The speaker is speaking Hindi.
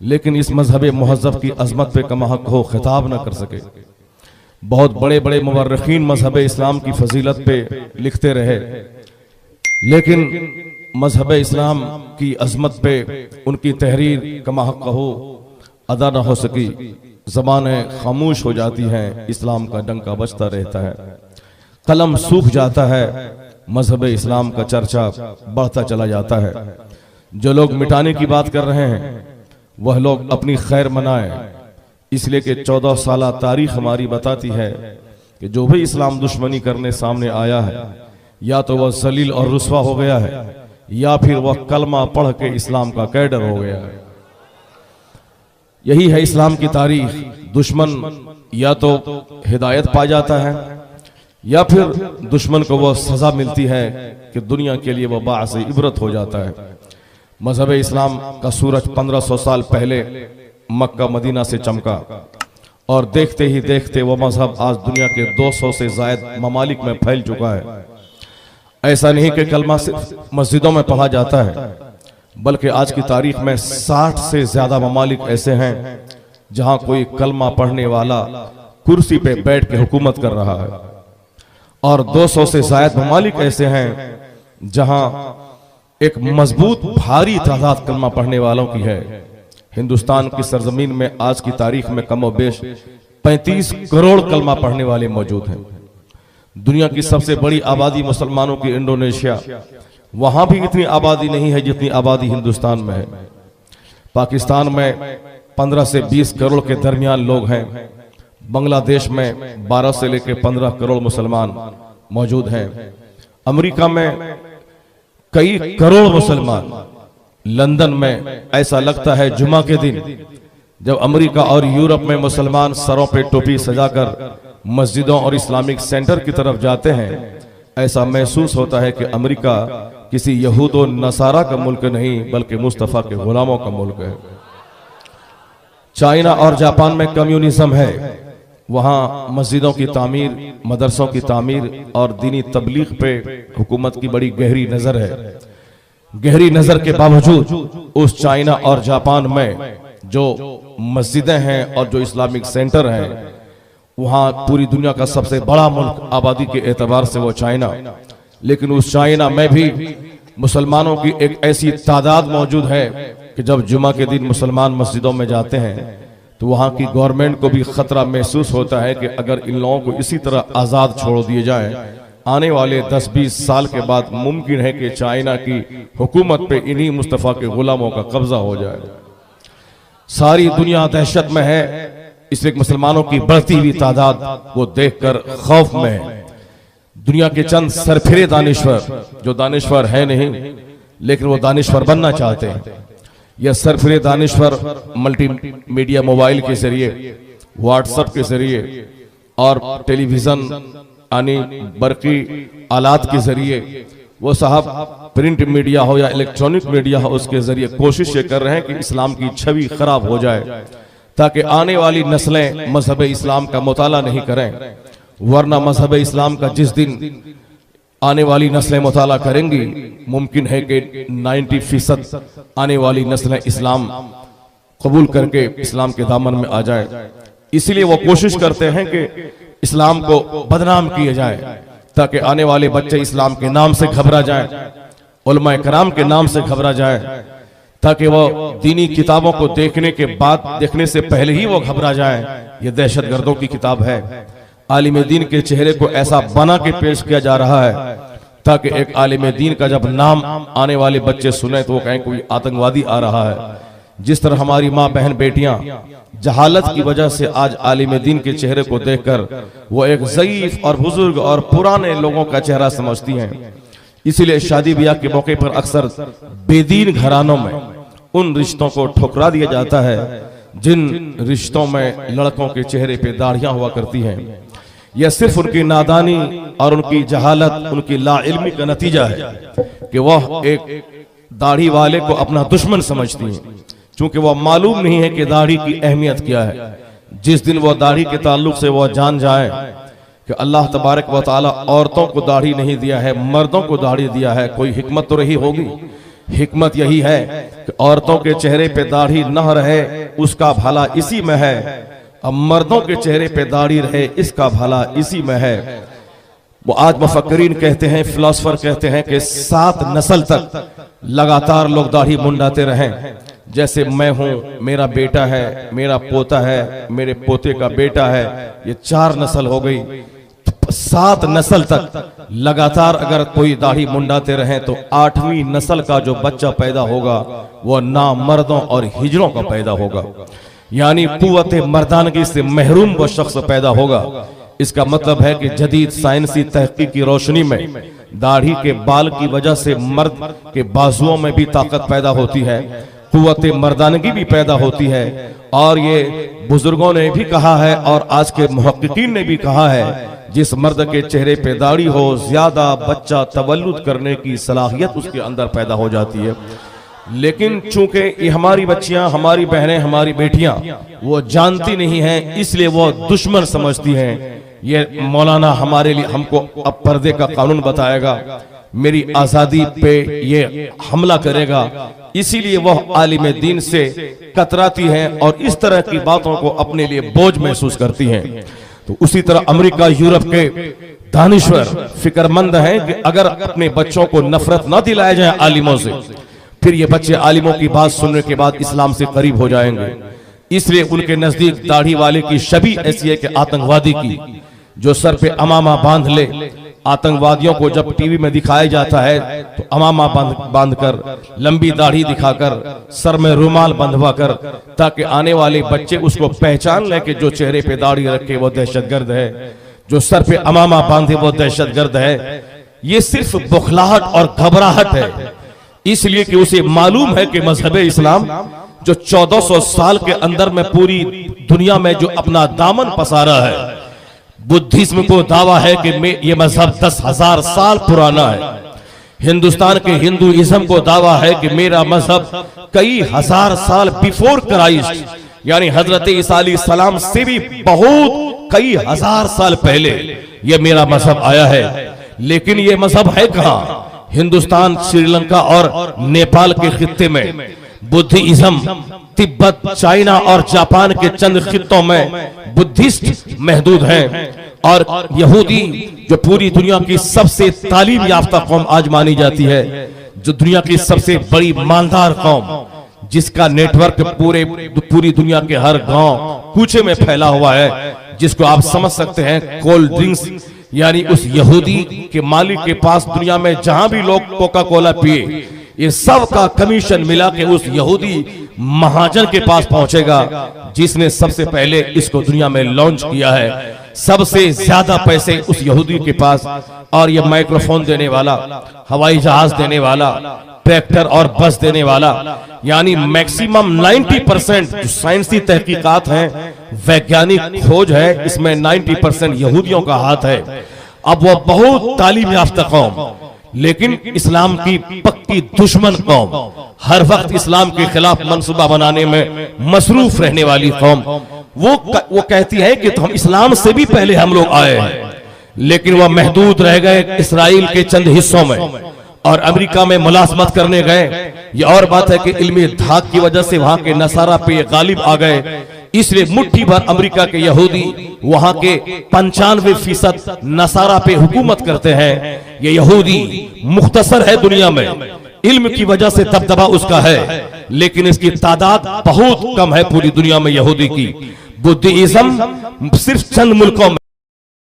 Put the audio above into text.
लेकिन इस मजहब मुहज़्ज़ब की अजमत पे कमा हक हो खिताब न कर सके। बहुत बड़े बड़े मुवर्रिखीन मजहब इस्लाम की फजीलत पे लिखते रहे, लेकिन मजहब इस्लाम की अजमत पे उनकी तहरीर कमा हक हो अदा न हो सकी। ज़बानें खामोश हो जाती हैं, इस्लाम का डंका बजता रहता है, कलम सूख जाता है, मजहब इस्लाम का चर्चा बढ़ता चला जाता है। जो लोग मिटाने की बात कर रहे हैं वह लोग अपनी खैर मनाएं, इसलिए कि 14 साल तारीख हमारी बताती है कि जो भी इस्लाम दुश्मनी करने सामने आया है या तो वह जलील और रुस्वा हो गया है या फिर वह कलमा पढ़ के इस्लाम का कैडर हो गया है। यही है इस्लाम की तारीख। दुश्मन या तो हिदायत पा जाता है या फिर दुश्मन को वह सजा मिलती है कि दुनिया के लिए वह बाअस इबरत हो जाता है। मजहब इस्लाम का सूरज 1500 साल पहले मक्का मदीना से चमका और देखते ही देखते वह मजहब आज दुनिया के 200 से जायद ममालिक में फैल चुका है। ऐसा नहीं कि कलमा सिर्फ मस्जिदों में पढ़ा जाता है, बल्कि आज की तारीख में 60 से ज्यादा ममालिक ऐसे हैं जहां कोई कलमा पढ़ने वाला कुर्सी पे बैठ के हुकूमत कर रहा है, और 200 से ज्यादा ममालिक ऐसे हैं जहां एक मजबूत भारी तादाद कलमा पढ़ने वालों की है। हिंदुस्तान की सरजमीन में आज की तारीख में कमो बेश 35 करोड़ कलमा पढ़ने वाले मौजूद हैं। दुनिया की सबसे बड़ी आबादी मुसलमानों की इंडोनेशिया, वहां भी इतनी आबादी नहीं है जितनी आबादी हिंदुस्तान में है। पाकिस्तान में 15 से 20 करोड़ के दरमियान लोग हैं। बांग्लादेश में 12 से लेकर 15 करोड़ मुसलमान मौजूद हैं। अमेरिका में कई करोड़ मुसलमान। लंदन में ऐसा लगता है जुमा के दिन जब अमेरिका और यूरोप में मुसलमान सरों पे टोपी सजाकर मस्जिदों और इस्लामिक सेंटर की तरफ जाते हैं, ऐसा महसूस होता है कि अमेरिका किसी यहूद और नसारा का मुल्क नहीं बल्कि मुस्तफा के गुलामों का मुल्क है। चाइना और जापान में कम्युनिज्म है, वहां मस्जिदों की तामीर, मदरसों की तामीर और दीनी तबलीग पे हुकूमत की बड़ी गहरी नजर है। गहरी नजर के बावजूद उस चाइना और जापान में जो मस्जिदें हैं और जो इस्लामिक सेंटर हैं, वहां पूरी दुनिया का सबसे बड़ा मुल्क आबादी के एतबार से वो चाइना, लेकिन उस चाइना में भी मुसलमानों की एक ऐसी तादाद मौजूद है कि जब जुमा के दिन मुसलमान मस्जिदों में जाते हैं तो वहां की गवर्नमेंट को भी खतरा महसूस होता है कि अगर इन लोगों को इसी तरह आजाद छोड़ दिए जाए, आने वाले 10-20 साल के बाद मुमकिन है कि चाइना की हुकूमत पे इन्हीं मुस्तफा के गुलामों का कब्जा हो जाए। सारी दुनिया दहशत में है, इसलिए मुसलमानों की बढ़ती हुई तादाद वो देखकर खौफ में है। दुनिया के चंद सरफिरे दानिश्वर, जो दानिश्वर है नहीं लेकिन वो दानिश्वर बनना चाहते हैं, यह सरफिरे दानिश्वर मल्टीमीडिया मोबाइल के जरिए, व्हाट्सएप के जरिए और टेलीविजन यानी बरकी आलात के जरिए, वो साहब प्रिंट मीडिया हो या इलेक्ट्रॉनिक मीडिया हो, उसके जरिए कोशिश ये कर रहे हैं कि इस्लाम की छवि खराब हो जाए ताकि आने वाली नस्लें मजहब इस्लाम का मुताला नहीं करें। वरना मजहब इस्लाम का जिस दिन आने वाली नस्लें मुताला करेंगी, मुमकिन है कि 90% आने वाली नस्लें इस्लाम कबूल करके इस्लाम के दामन में आ जाए। इसलिए वो कोशिश करते हैं कि इस्लाम को बदनाम किया जाए ताकि आने वाले बच्चे इस्लाम के नाम से घबरा जाएं, उलमाए कराम के नाम से घबरा जाएं, ताकि वो दीनी किताबों को देखने के बाद, देखने से पहले ही वो घबरा जाएं। ये दहशतगर्दों की किताब है। आलिम दीन के चेहरे को ऐसा बना के पेश किया जा रहा है ताकि एक आलिम दीन का जब नाम आने वाले बच्चे सुने तो वो कहें कोई आतंकवादी आ रहा है। जिस तरह हमारी माँ बहन बेटियां जहालत की वजह से आज आलिम दीन के चेहरे को देखकर वो एक ज़ईफ और बुजुर्ग और पुराने लोगों का चेहरा समझती हैं। इसीलिए शादी ब्याह के मौके पर अक्सर बेदीन घरानों में उन रिश्तों को ठुकरा दिया जाता है जिन रिश्तों में लड़कों के चेहरे पे दाढ़ियां हुआ करती हैं। यह सिर्फ उनकी नादानी और उनकी जहालत, उनकी लाइल्मी का नतीजा है कि वह एक दाढ़ी वाले को अपना दुश्मन समझती हैं, चूंकि वह मालूम नहीं है कि दाढ़ी की अहमियत क्या है। जिस दिन वह दाढ़ी के ताल्लुक से वह जान जाए कि अल्लाह तबारक व तआला औरतों को दाढ़ी नहीं दिया है, मर्दों को दाढ़ी दिया है, कोई हिकमत तो रही होगी। हिकमत यही है कि औरतों के चेहरे पे दाढ़ी न रहे, उसका भला इसी में है, अब मर्दों के चेहरे पे दाढ़ी रहे, इसका भला इसी में है। वो आज मुफक्किरीन कहते हैं, फिलोसोफर कहते हैं कि 7 नस्ल तक लगातार लोग दाढ़ी मुंडाते रहें। जैसे मैं हूं, मेरा बेटा है, मेरा पोता है, मेरे पोते का बेटा है, ये 4 नस्ल हो गई। 7 नस्ल तक लगातार अगर कोई दाढ़ी मुंडाते रहे तो 8वीं नस्ल का जो बच्चा पैदा होगा वो ना मर्दों और हिजड़ों का पैदा होगा, यानी कुव्वत मर्दानगी से महरूम वो शख्स पैदा होगा। इसका मतलब है कि जदीद साइंसी तहकीक की रोशनी में दाढ़ी के बाल की वजह से मर्द के बाजुओं में भी ताकत पैदा होती है, कुव्वत मर्दानगी भी पैदा होती है। और ये बुजुर्गों ने भी कहा है और आज के मुहक्किकीन ने भी कहा है, जिस मर्द के चेहरे पे दाढ़ी हो ज्यादा बच्चा तवल्लुद करने की सलाहियत उसके अंदर पैदा हो जाती है। लेकिन चूंकि ये हमारी बच्चियां, हमारी बहनें, हमारी बेटियां वो जानती नहीं हैं, इसलिए वो दुश्मन समझती हैं। ये मौलाना हमारे लिए हमको अब पर्दे का कानून बताएगा, मेरी आजादी पे ये हमला करेगा, इसीलिए वह आलिम दीन से कतराती हैं और इस तरह की बातों को अपने लिए बोझ महसूस करती हैं। तो उसी तरह अमेरिका, यूरोप के दानिश्वर फिक्रमंद हैं कि अगर अपने बच्चों को नफरत न दिलाया जाए आलिमों से, फिर ये बच्चे आलिमों की बात सुनने के बाद इस्लाम से करीब हो जाएंगे। इसलिए उनके नजदीक दाढ़ी वाले की छवि ऐसी है कि आतंकवादी की, जो सर पे अमामा बांध ले। आतंकवादियों को जब टीवी में दिखाया जाता है तो अमामा बांधकर, लंबी दाढ़ी दिखाकर, सर में रुमाल बंधवा कर, ताकि आने वाले बच्चे उसको पहचान ले कि जो चेहरे पे दाढ़ी रखे वो दहशतगर्द है, जो सर पे अमामा बांधे वो दहशतगर्द है। ये सिर्फ बौखलाहट और घबराहट है, इसलिए कि उसे मालूम है कि मजहब इस्लाम जो 1400 साल के अंदर में पूरी दुनिया में जो अपना दामन पसारा है, बुद्धिज्म को दावा है कि ये मजहब 10,000 साल पुराना है। हिंदुस्तान के हिंदुइज्म को दावा है कि मेरा मजहब कई हजार साल बिफोर क्राइस्ट, यानी हजरत ईसा अलैहिस्सलाम से भी बहुत कई हजार साल पहले ये मेरा मजहब आया है। लेकिन ये मजहब है कहां? हिंदुस्तान, श्रीलंका और नेपाल के खित्ते में बुद्धिज्म, तिब्बत, चाइना और जापान के चंद खित्तों में बुद्धिस्ट महदूद हैं। और यहूदी जो पूरी दुनिया की सबसे तालीम याफ्ता कौम आज मानी जाती है, जो दुनिया की सबसे बड़ी मालदार कौम, जिसका नेटवर्क पूरी दुनिया के हर गांव कूचे में फैला हुआ है, जिसको आप समझ सकते हैं कोल्ड ड्रिंक्स, यानी उस यहूदी के मालिक के पास दुनिया में जहां भी लोग कोका कोला पिए, ये सब का कमीशन मिला के उस यहूदी महाजन के पास पहुंचेगा, जिसने सबसे पहले इसको दुनिया में लॉन्च किया है। सबसे ज्यादा पैसे उस यहूदी के पास, और ये माइक्रोफोन देने वाला, हवाई जहाज देने वाला, ट्रैक्टर और बस देने वाला, यानी मैक्सिमम 90% जो साइंसी तहकीकात हैं, वैज्ञानिक खोज है, इसमें 90% यहूदियों का हाथ है। अब वो बहुत तालीम याफ्ता कौम, लेकिन इस्लाम की पक्की दुश्मन कौम, हर वक्त इस्लाम के खिलाफ मंसूबा बनाने में मसरूफ रहने वाली कौम, वो कहती है कि तो हम इस्लाम से भी पहले हम लोग आए हैं, लेकिन वह महदूद रह गए इसराइल के चंद हिस्सों में और अमेरिका में मुलाजमत करने गए। ये और बात है कि इल्मी धाक की वजह से वहां के नसारा पे गालिब आ गए, इसलिए मुट्ठी भर अमेरिका के यहूदी वहां के 95% नसारा पे हुकूमत करते हैं। ये यहूदी मुख्तसर है दुनिया में, इल्म की वजह से दबदबा उसका है, लेकिन इसकी तादाद बहुत कम है पूरी दुनिया में यहूदी की। बुद्धिज्म सिर्फ चंद मुल्कों में